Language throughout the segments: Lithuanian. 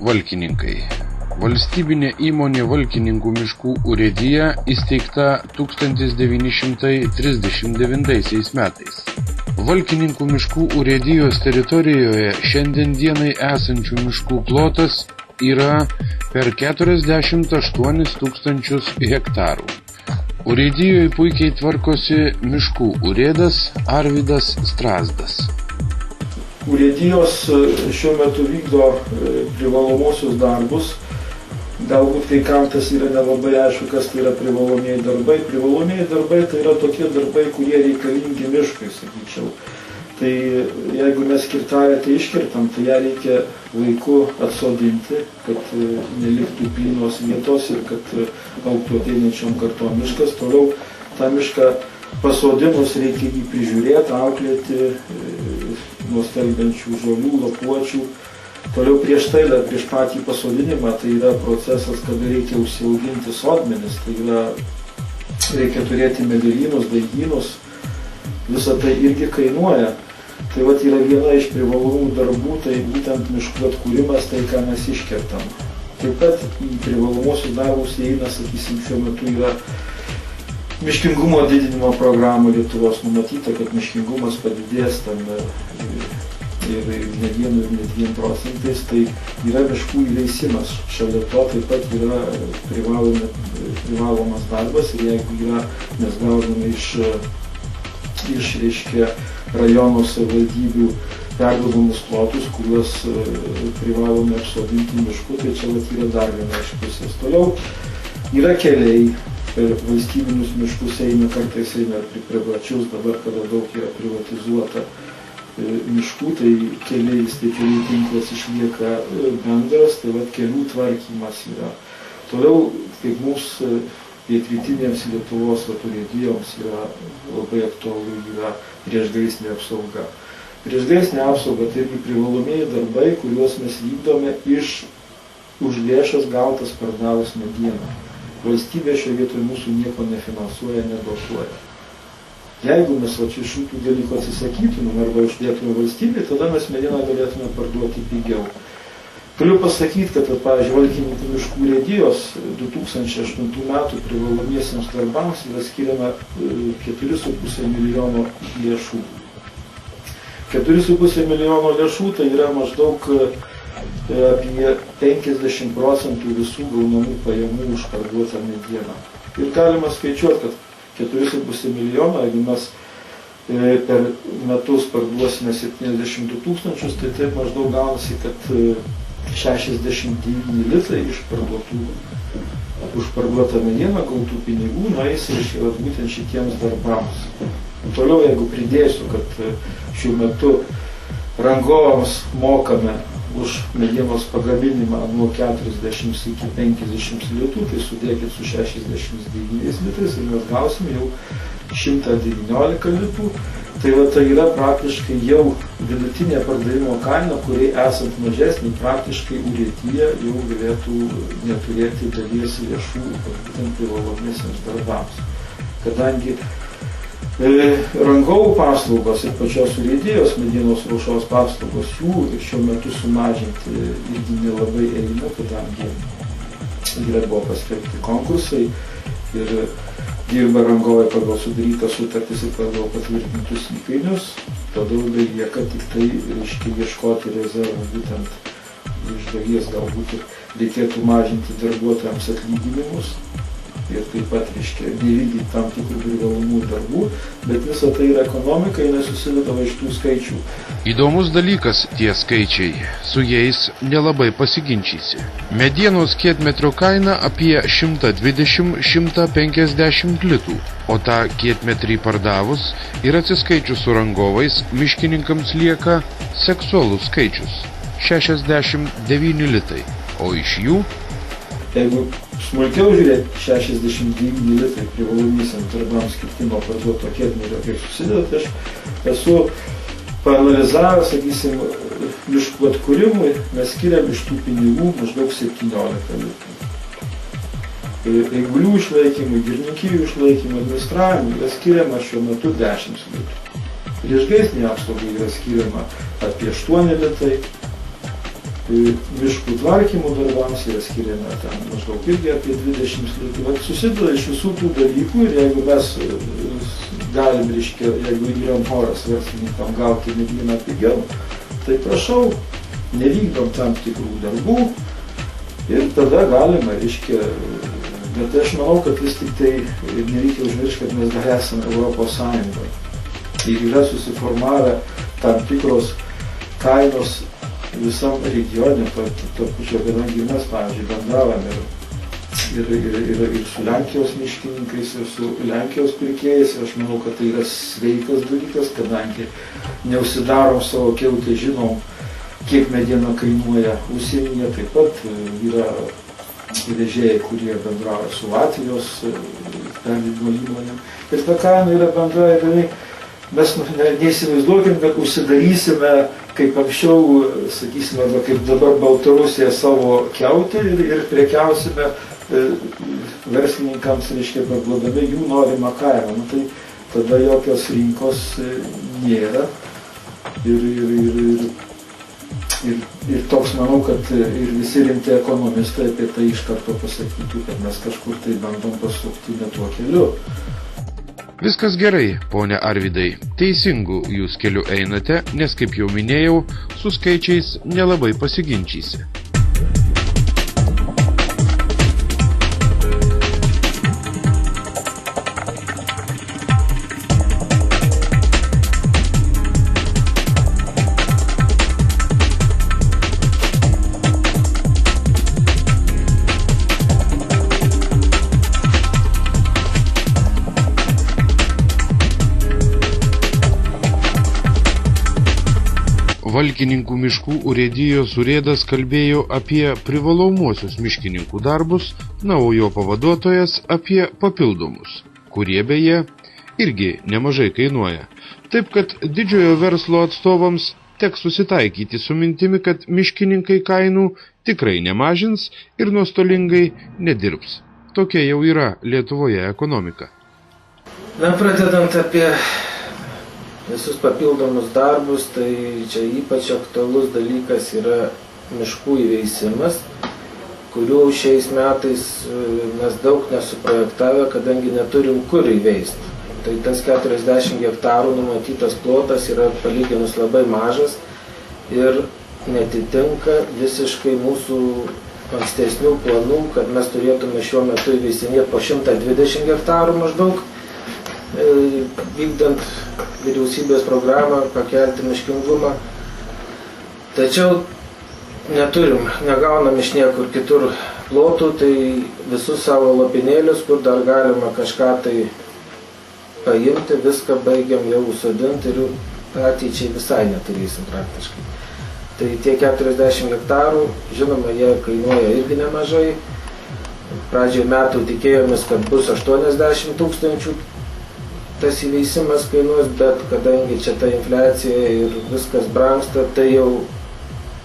Valkininkai. Valstybinė įmonė Valkininkų miškų urėdija įsteigta 1939 metais. Valkininkų miškų urėdijos teritorijoje šiandien dienai esančių miškų plotas yra per 48 tūkstančius hektarų. Urėdijoje puikiai tvarkosi miškų urėdas Arvydas Strazdas. Urėdijos šiuo metu vykdo privalomosius darbus. Galbūt kai kam tas yra nelabai aišku, kas tai yra privalomieji darbai. Privalomieji darbai tai yra tokie darbai, kurie reikalingi miškui, sakyčiau. Tai jeigu mes kirtavietę iškirtam, tai ją reikia laiku atsodinti, kad neliktų plynos vietos ir kad augtų ateinančiom kartom miškas. Toliau tą mišką pasodinus reikia jį prižiūrėti, auklėti nuo stelbiančių žolių, lapuočių. Toliau prieš tai, prieš patį pasodinimą, tai yra procesas, kada reikia užsiauginti sodmenis, tai yra reikia turėti medelynus, daigynus, visą tai irgi kainuoja. Tai vat yra viena iš privalomų darbų, tai būtent miškų atkūrimas, tai ką mes iškertam. Taip pat į privalomosius darbus įeina, sakysim, šiuo metu yra miškingumo didinimo programų Lietuvos numatyta, kad miškingumas padidės tam ir ne 1 ir ne 2 procentais, tai yra miškų įveisimas. Šalia to taip pat yra privalomas darbas ir jeigu yra, mes gauname iš rajono savivaldybių perduodamus plotus, kuriuos privalome apsodinti mišku, tai čia yra dar viena iš pusės. Toliau yra keliai. Per valstybinius miškus eina, kartais eina ir privačius, dabar kada daug yra privatizuota miškų, tai keliai tinklas išlieka bendras, tai vat kelių tvarkymas yra. Toliau, kaip mūsų pietrytinėms Lietuvos urėdijoms yra labai aktualu yra priešgaisrinė apsauga. Priešgaisrinė apsauga tai irgi privalomieji darbai, kuriuos mes vykdome už lėšas gautas pardavus medieną. Valstybė šioje vietoje mūsų nieko nefinansuoja, nedotuoja. Jeigu mes iš šitų dalykų atsisakytume arba uždėtume valstybei, tada mes medieną galėtume parduoti pigiau. Galiu pasakyti, kad, pavyzdžiui, Valkininkų miškų urėdijos 2008 metų privalomiesiems darbams yra skiriama 4,5 milijono lėšų. 4,5 milijono lėšų tai yra maždaug apie 50 procentų visų gaunamų pajamų už parduotą medieną. Ir galima skaičiuoti, kad 4,5 milijono, jeigu mes per metus parduosime 72 tūkstančius, tai taip maždaug gaunasi, kad 69 litrai iš už parduotą medieną gautų pinigų nueis būtent šitiems darbams. Toliau, jeigu pridėsiu, kad šiuo metu rangovams mokame už medienos pagaminimą nuo 40 iki 50 litrų, tai sudėkit su 69 litrais ir mes gausime jau 119 litrų. Tai yra praktiškai jau vidutinė pardavimo kaina, kuriai esant mažesnį, praktiškai urėdija jau galėtų neturėti dalies lėšų būtent privalomiesiems darbams. Kadangi rangovų paslaugos ir pačios urėdijos medienos ruošos paslaugos jų šiuo metu sumažinti irgi nelabai eina, kadangi buvo paskelbti konkursai ir dirba rangovai pagal sudarytas sutartis ir pagal patvirtintus įkainius, tada belieka tik tai ieškoti rezervų, būtent iš dalies galbūt ir reikėtų mažinti darbuotojams atlyginimus ir taip pat nevykdyti tam tikrų privalomų darbų, bet visa tai yra ekonomika, jinai susideda iš tų skaičių. Įdomus dalykas tie skaičiai, su jais nelabai pasiginčysi. Medienos kietmetrio kaina apie 120-150 litų, o tą kietmetrį pardavus ir atsiskaičius su rangovais, miškininkams lieka seksualus skaičius – 69 litai, o iš jų jeigu smulkiau žiūrėti, 69 litrai privalomiesiems darbams skirti nuo parduoto kietmetrio, kaip susideda, tai aš esu paanalizavęs, sakysim, miškų atkūrimui mes skiriam iš tų pinigų maždaug 17 litų. Eigulių išlaikymui, girininkijų išlaikymui, administravimui yra skiriama šiuo metu 10 litų. Priešgaisrinei apsaugai yra skiriama apie 8 litai. Miškų tvarkymo darbams yra skiriama ten maždaug irgi apie 20 litų. Vat susideda iš visų tų dalykų ir jeigu mes galim, jeigu yra noras verslininkam gauti medieną pigiau, tai prašau, nevykdom tam tikrų darbų ir tada galima, bet aš manau, kad vis tik tai nereikia užmiršti, kad mes dar esame Europos Sąjungoje. Ir yra susiformavę tam tikros kainos visam regione, kadangi mes, pavyzdžiui, bendravome ir su Lenkijos miškininkais, ir su Lenkijos pirkėjais. Aš manau, kad tai yra sveikas dalykas, kadangi neužsidarom savo kiautę, žinom, kiek mediena kainuoja užsienyje. Taip pat yra vežėjai, kurie bendrauja su Latvijos perdirbimo įmonėm. Ir ta kaina yra bendra ir mes neįsivaizduokim, kad užsidarysime, kaip anksčiau, sakysime, kaip dabar Baltarusija savo kiautę ir prekiausime verslininkams, parduodami jų norimą kainą. Tai tada jokios rinkos nėra. Ir toks, manau, kad ir visi rimti ekonomistai apie tai iš karto pasakytų, kad mes kažkur tai bandom pasukti ne tuo keliu. Viskas gerai, ponia Arvydai. Teisingu jūs keliu einate, nes, kaip jau minėjau, su skaičiais nelabai pasiginčysi. Valkininkų miškų urėdijos urėdas kalbėjo apie privalomuosius miškininkų darbus, na, o jo pavaduotojas apie papildomus, kurie beje irgi nemažai kainuoja. Taip kad didžiojo verslo atstovams teks susitaikyti su mintimi, kad miškininkai kainų tikrai nemažins ir nuostolingai nedirbs. Tokia jau yra Lietuvoje ekonomika. Na, pradedant apie visus papildomus darbus, tai čia ypač aktualus dalykas yra miškų įveisimas, kurių šiais metais mes daug nesuprojektavę, kadangi neturim kur įveisti. Tai tas 40 hektarų numatytas plotas yra palyginus labai mažas ir netitinka visiškai mūsų ankstesnių planų, kad mes turėtume šiuo metu įveisinėti po 120 hektarų maždaug, vykdant vyriausybės programą pakelti miškingumą. Tačiau negaunam iš niekur kitur plotų, tai visus savo lopinėlius, kur dar galima kažką tai paimti, viską baigiam jau sodinti ir ateičiai visai neturėsim praktiškai. Tai tie 40 hektarų, žinoma, jie kainuoja irgi nemažai. Pradžioje metų tikėjomės, kad bus 80 000 tas įveisimas kainuos, bet kadangi čia ta infliacija ir viskas brangsta, tai jau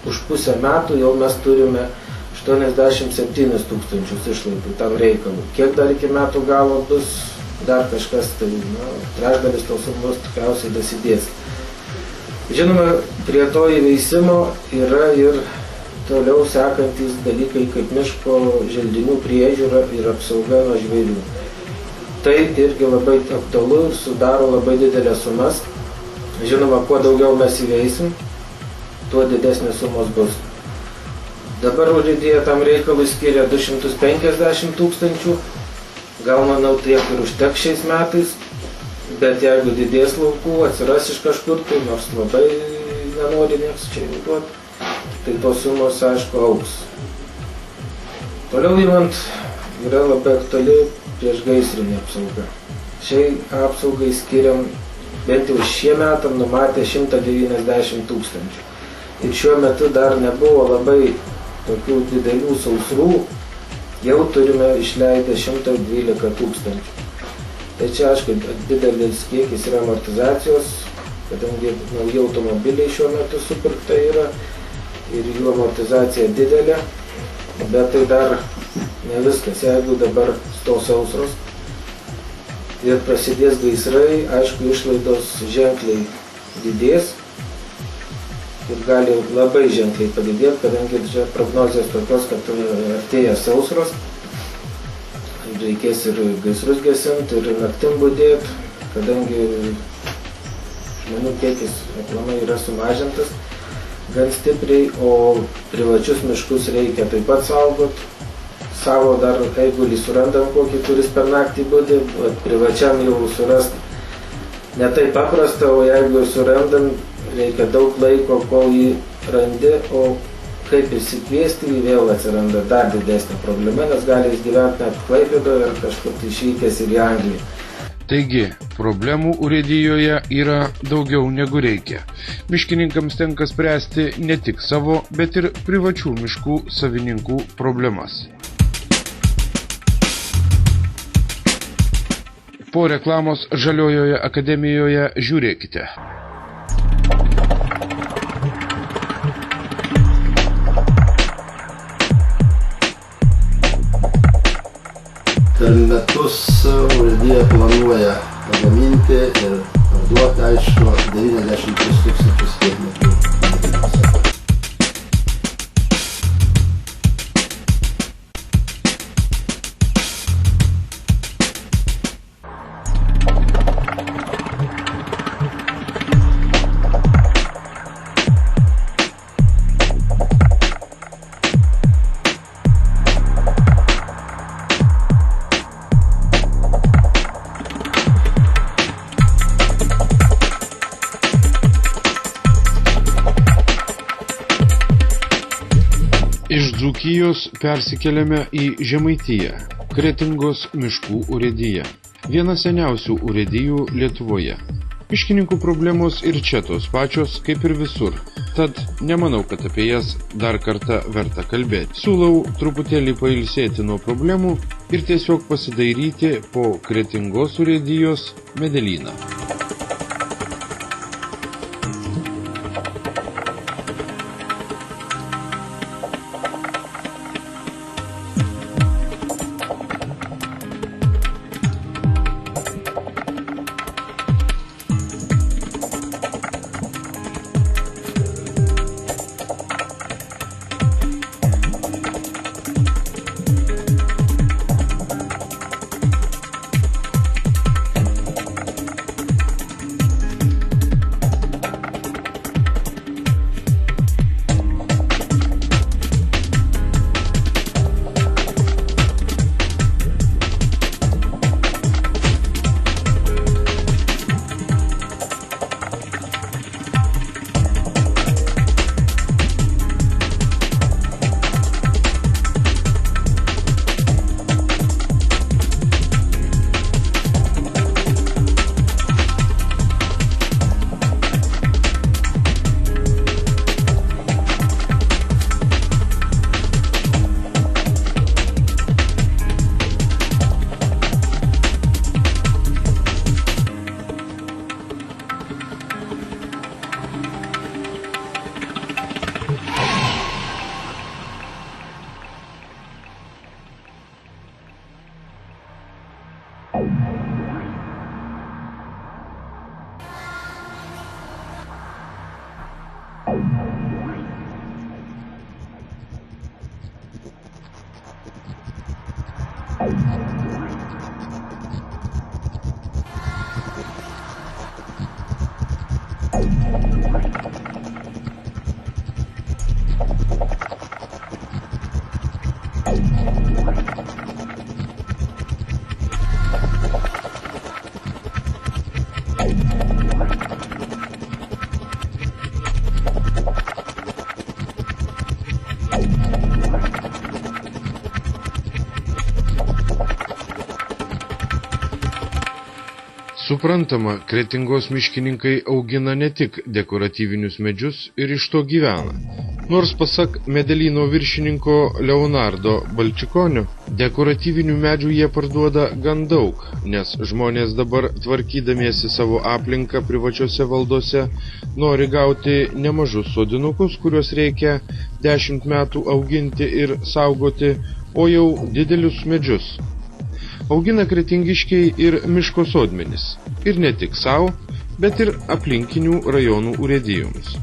už pusę metų jau mes turime 87 000 išlaidų tam reikalui. Kiek dar iki metų galo bus, dar kažkas, tai trečdalis tos sumos tikriausiai dasidės. Žinoma, prie to įveisimo yra ir toliau sekantys dalykai kaip miško želdinių priežiūra ir apsauga nuo žvėrių. Tai irgi labai aktualu ir sudaro labai didelės sumas. Žinoma, kuo daugiau mes įveisim, tuo didesnės sumos bus. Dabar urėdija tam reikalui skiria 250 000, gal manau tiek ir užteks šiais metais, bet jeigu didės laukų, atsiras iš kažkur, tai nors labai nenori nieks čia duoti, tai tos sumos, aišku, augs. Toliau imant yra labai aktuali priešgaisrinė apsauga. Šiai apsaugai skiriam, bent jau šie metam numatė 190 000. Ir šiuo metu dar nebuvo labai tokių didelių sausrų, jau turime išleidę 112 000. Tai čia, aišku, didelis kiekis yra amortizacijos kadangi nauji automobiliai šiuo metu supirkta yra ir jų amortizacija didelė, bet tai dar ne viskas. Jeigu dabar stos sausros ir prasidės gaisrai, aišku, išlaidos ženkliai didės ir gali labai ženkliai padidėti, kadangi čia prognozijos tokios, kad artėja sausros, reikės ir gaisrus gesinti, ir naktim budėti, kadangi žmonių kiekis aplamai yra sumažintas gan stipriai, o privačius miškus reikia taip pat saugot. Savo dar eigulį surandam kokį, kuris per naktį budi, privačiam jau surast ne taip paprasta, o jeigu surandam, reikia daug laiko, kol jį randi, o kaip išsikviesti, jį vėl atsiranda dar didesnė problema, nes gali jis gyventi net Klaipėdoje ir kažkur išvykęs ir į Angliją. Taigi, problemų urėdijoje yra daugiau negu reikia. Miškininkams tenka spręsti ne tik savo, bet ir privačių miškų savininkų problemas. Po reklamos Žaliojoje akademijoje žiūrėkite. Per metus urėdija planuoja pagaminti ir parduoti, aišku, 93 tūkstančius kiekmetrų. Iš Dzūkijos persikeliame į Žemaitiją, Kretingos miškų urėdiją. Viena seniausių urėdijų Lietuvoje. Miškininkų problemos ir čia tos pačios, kaip ir visur. Tad nemanau, kad apie jas dar kartą verta kalbėti. Siūlau truputėlį pailsėti nuo problemų ir tiesiog pasidairyti po Kretingos urėdijos medelyną. Suprantama, Kretingos miškininkai augina ne tik dekoratyvinius medžius ir iš to gyvena, Nors pasak Medelyno viršininko Leonardo Balčikonio, dekoratyvinių medžių jie parduoda gan daug, nes žmonės dabar tvarkydamiesi savo aplinką privačiose valdose nori gauti nemažus sodinukus, kuriuos reikia 10 metų auginti ir saugoti, o jau didelius medžius. Augina Kretingiškiai ir miško sodmenis. Ir ne tik savo, bet ir aplinkinių rajonų urėdijoms.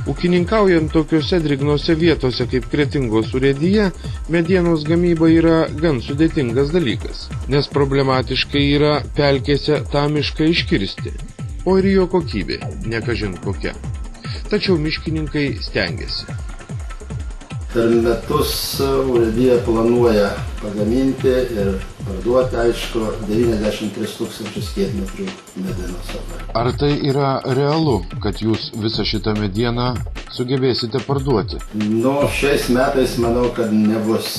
Ūkininkaujant tokiuose drignose vietose kaip Kretingos urėdija, medienos gamyba yra gan sudėtingas dalykas, nes problematiškai yra pelkėse tą mišką iškirsti, o ir jo kokybė, nekažin kokia. Tačiau miškininkai stengiasi. Per metus urėdija planuoja pagaminti ir parduoti, aišku, 93 000 kietmetrių medienos. Ar tai yra realu, kad jūs visą šitą medieną sugebėsite parduoti? Šiais metais manau, kad nebus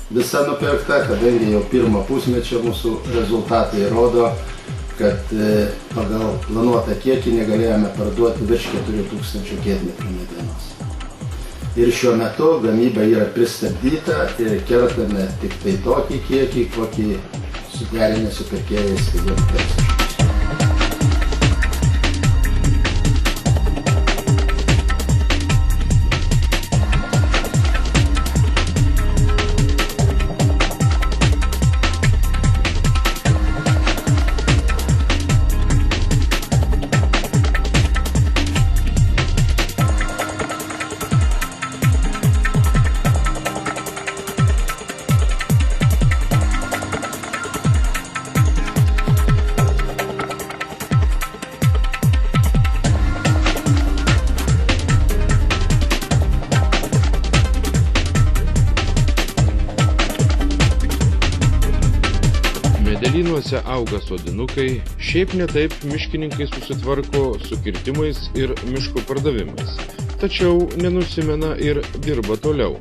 visa nupirkta, kadangi jau pirmo pusmečio mūsų rezultatai rodo, kad pagal planuotą kiekį negalėjome parduoti virš 4000 kietmetrių medienos. Ir šiuo metu gamyba yra pristabdyta ir kertame tik tai tokį kiekį, kokį suderinę su pirkėjais, kad jie pirks. Medelynuose auga sodinukai, šiaip ne taip miškininkai susitvarko su kirtimais ir miško pardavimais. Tačiau nenusimena ir dirba toliau.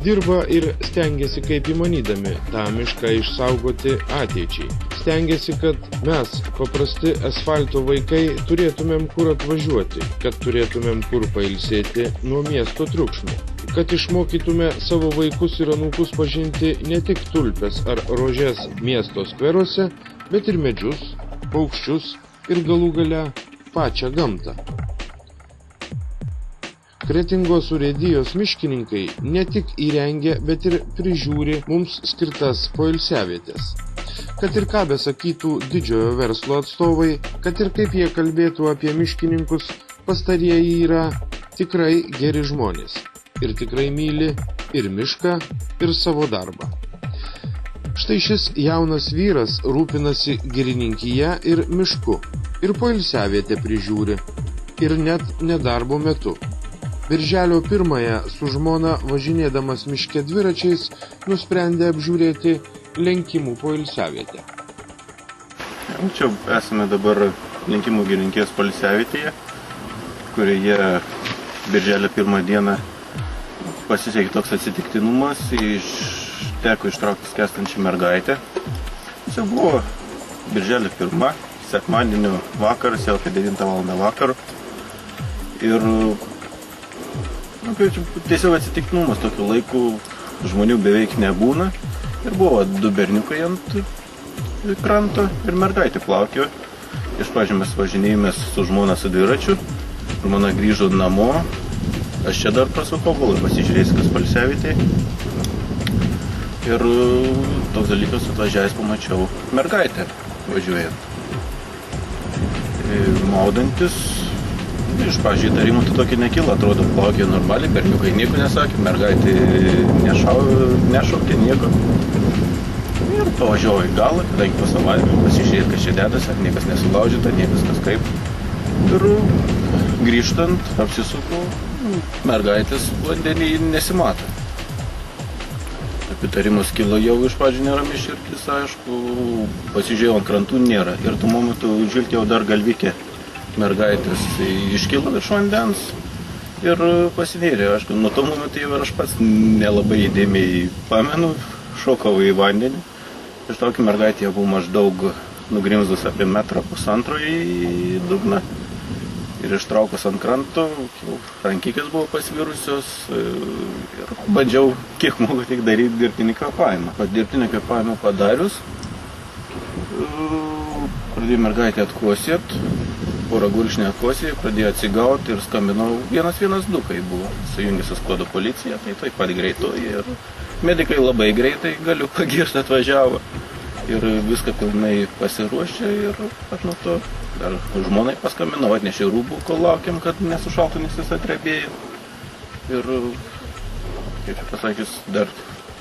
Dirba ir stengiasi kaip įmanydami tą mišką išsaugoti ateičiai. Stengiasi, kad mes, paprasti asfalto vaikai, turėtumėm kur atvažiuoti, kad turėtumėm kur pailsėti nuo miesto triukšmo. Kad išmokytume savo vaikus ir anūkus pažinti ne tik tulpes ar rožes miesto skveruose, bet ir medžius, paukščius ir galų gale pačią gamtą. Kretingos urėdijos miškininkai ne tik įrengia, bet ir prižiūri mums skirtas poilsiavietės. Kad ir ką besakytų didžiojo verslo atstovai, kad ir kaip jie kalbėtų apie miškininkus, pastarieji yra tikrai geri žmonės. Ir tikrai myli ir mišką, ir savo darbą. Štai šis jaunas vyras rūpinasi girininkyje ir mišku, ir poilsiavietę prižiūri, ir net nedarbo metu. Birželio 1-ąją su žmona važinėdamas miške dviračiais nusprendė apžiūrėti Lenkimų poilsiavietę. Čia esame dabar Lenkimų girininkijos poilsiavietėje, kurioje birželio 1 dieną pasisekė toks atsitiktinumas, teko ištraukti skęstančią mergaitę. Tai buvo birželio 1, sekmadienio vakaras, jau apie 9 val. Vakaro. Ir tiesiog atsitiktinumas, tokiu laiku žmonių beveik nebūna. Ir buvo 2 berniukai ant kranto ir mergaitė plaukė. Iš pradžių mes važinėjomės su žmona su dviračiu. Žmona grįžo namo. Aš čia dar prasukau, buvau ir pasižiūrėjęs, kas poilsiavietėje. Ir toks dalykas atvažiavęs pamačiau mergaitę važiuojant. Maudantis, iš pradžių įtarimų tai tokį nekilo, atrodo, plaukė normaliai, berniukai nieko nesakė, mergaitė nešaukė nieko. Ir pavažiavau į galą, kadangi po savaitę pasižiūrėti, kas čia dedasi, ar niekas nesulaužyta, niekas kas kaip. Ir grįžtant, apsisukau, mergaitės vandenį nesimato. Įtarimas kilo jau iš pradžių nerami širdis, aišku, pasižiūrėjau ant krantų nėra. Ir tuo momentu žvilgėjau dar galvikė mergaitės iškilo virš vandens ir pasinėrė. Aišku, nuo to momentu jau ir aš pats nelabai įdėmiai pamenu, šokau į vandenį. Iš tokį mergaitę jau buvo maždaug nugrimzdus apie 1,5 metrų į dugną. ir ištraukus ant kranto, rankikės buvo pasvirusios ir bandžiau kiek mogu tik daryti dirbtinį kvėpavimą. Dirbtinį kvėpavimą padarius, pradėjo mergaitė atkosėt, porą gurkšnį atkosė, pradėjo atsigauti ir skambinau 112, kai buvo sujungęs Skuodo policija, tai taip pat greitoji ir medikai labai greitai, galiu pagirti, atvažiavo ir viską pilnai pasiruošė ir nuo to dar žmonai paskambinau, atnešė rūbų, kol laukiam, kad nesušaltų, nes jis atrebėjo. Ir, kaip čia pasakius, dar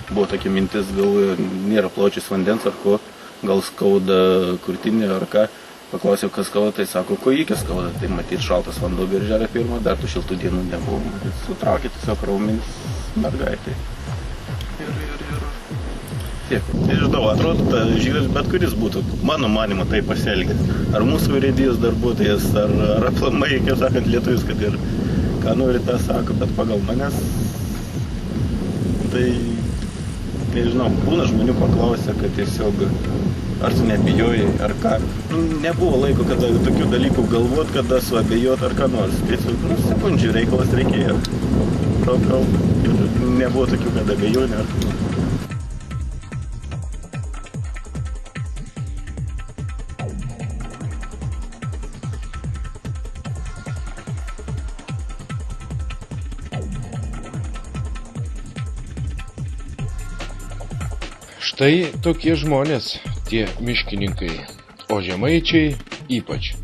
buvo tokia mintis, galvoju, nėra plaučiais vandens ar ko, gal skauda krūtinė ar ką. Paklausiau, kas skauda, tai sako, kojykę skauda, tai matyt šaltas vanduo birželio 1, dar tų šiltų dienų nebuvo. Sutraukė tiesiog raumenis mergaitai. Ir tiek. Nežinau, atrodo, ta žygas bet kuris būtų, mano manimo, tai pasielgęs. Ar mūsų urėdijos darbuotojas, ar aplamai, kaip sakant, lietuvis, kad ir ką nori tą sako, bet pagal manęs, tai nežinau, būna žmonių paklausia, kad tiesiog ar tu nebijojai, ar ką. Nebuvo laiko, kada tokių dalykų galvot, kada suabejot ar ką nors. Tiesiog, sekundžių reikalas reikėjo. Gal nebuvo tokių, kada abejonių ar ką. Štai tokie žmonės, tie miškininkai, o žemaičiai ypač.